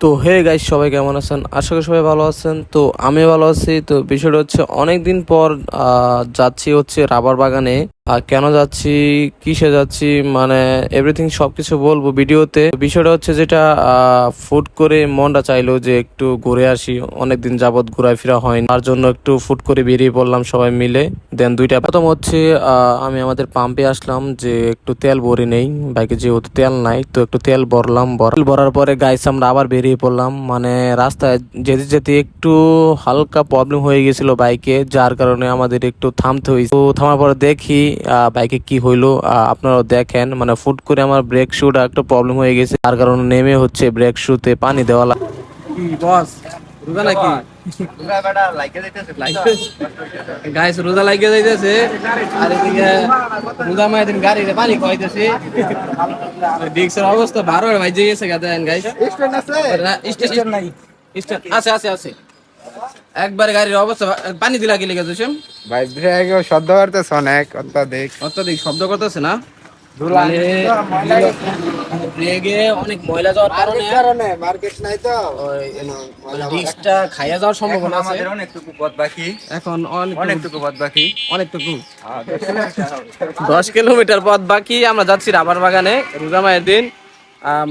তো hey guys, সবাই কেমন আছেন? আশা করি সবাই ভালো আছেন। তো আমি ভালো আছি। তো বিষয়টা হচ্ছে অনেক দিন পর যাচ্ছি হচ্ছে রাবার বাগানে। আর কেন যাচ্ছি, কিসে যাচ্ছি, মানে এভরিথিং সবকিছু বলবো ভিডিওতে। বিষয়টা হচ্ছে যেটা ফুড করে মনটা চাইলো যে একটু ঘুরে আসি, অনেকদিন যাবত ঘোরাফেরা হয়নি, তার জন্য একটু ফুড করে বেরিয়ে পড়লাম সবাই মিলে। দেন দুইটা প্রথম হচ্ছে আমি আমাদের পাম্পে আসলাম যে একটু তেল ভরে নেই বাইকে, যেহেতু তেল নাই তো একটু তেল ভরার পরে গাইস আমরা আবার বেরিয়ে পড়লাম। মানে রাস্তায় যেতে যেতে একটু হালকা প্রবলেম হয়ে গেছিল বাইকে, যার কারণে আমাদের একটু থামতে হয়েছে। তো থামার পরে দেখি বাইকে কি হইলো, আপনারাও দেখেন। মানে ফুট করে আমার ব্রেক শুটা একটু প্রবলেম হয়ে গেছে, তার কারণে নেমে হচ্ছে ব্রেক শুতে পানি দেওয়া কি বস রোজা নাকি? গাইস রোজা লাগিয়ে যাইতেছে, আর এদিকে রোজা মায়ের গাড়িতে পানি খাইতেছে। ডিক্সের অবস্থা 12 বাজে গেছে গাদেন গাইস। স্টেশন নাই, আছে আছে আছে। একবারে গাড়ির অবস্থা পানি দিলা কি লেগে যাচ্ছে ভাই ব্রেক শব্দ করতেছে অনেক অত্যাধিক অত্যাধিক শব্দ করতেছে না? মানে ব্রেকে অনেক ময়লা যাওয়ার কারণে মার্কেট নাই তো ডিস্কটা খাইয়া যাওয়ার সম্ভাবনা আছে। আমাদের অনেকটুকু পথ বাকি, এখন অনেকটুকু পথ বাকি। অনেকটুকু 10 কিলোমিটার পথ বাকি। আমরা যাচ্ছি রাবার বাগানে রোজা মায়ের দিন।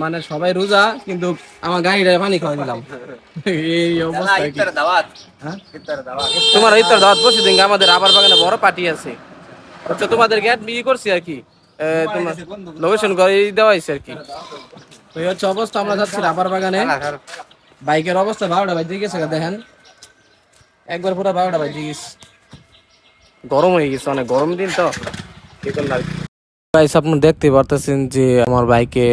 মানে সবাই রোজা, কিন্তু আমার গাড়িটা পানি খাওয়াই দিলাম। এই অবস্থা কি? হ্যাঁ? তোমার ইফতার দাওয়াত বসে দিন, আমাদের রাবার বাগানে বড় পার্টি আছে। আচ্ছা, তোমাদের গেট বিয়ে করছি আর কি, তোমার লোকেশন করে দেওয়া হয়েছে আর কি। তো এই হচ্ছে অবস্থা, আমরা যাচ্ছি রাবার বাগানে। বাইকের অবস্থা 12টা বাজে গেছে দেখেন, একবার পুরো 12টা বাজে গেছে। গরম হয়ে গেছে, অনেক গরম দিন তো। গাইস আপনারা দেখতে পারতেছেন যে আমার বাইকে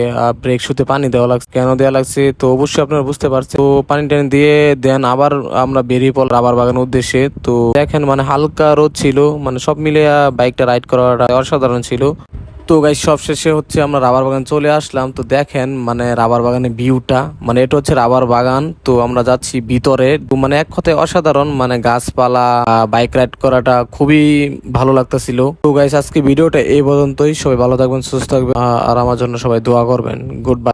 ব্রেক শুতে পানি দেওয়া লাগছে। কেন দেওয়া লাগছে তো অবশ্যই আপনারা বুঝতে পারছেন। তো পানি টানি দিয়ে দেন আবার আমরা বেরিয়ে পড়লাম রাবার বাগানের উদ্দেশ্যে। তো দেখেন মানে হালকা রোদ ছিল, মানে সব মিলে বাইকটা রাইড করাটা অসাধারণ ছিল। তো গাইস সবশেষে হচ্ছে আমরা রাবার বাগান চলে আসলাম। তো দেখেন মানে রাবার বাগানের ভিউটা, মানে এটা হচ্ছে রাবার বাগান। তো আমরা যাচ্ছি ভিতরে। তো মানে এক কথায় অসাধারণ, মানে গাছপালা, বাইক রাইড করাটা খুবই ভালো লাগতেছিল। তো গাইস আজকে ভিডিওটা এই পর্যন্তই। সবাই ভালো থাকবেন, সুস্থ থাকবেন, আর আমার জন্য সবাই দোয়া করবেন। Good bye.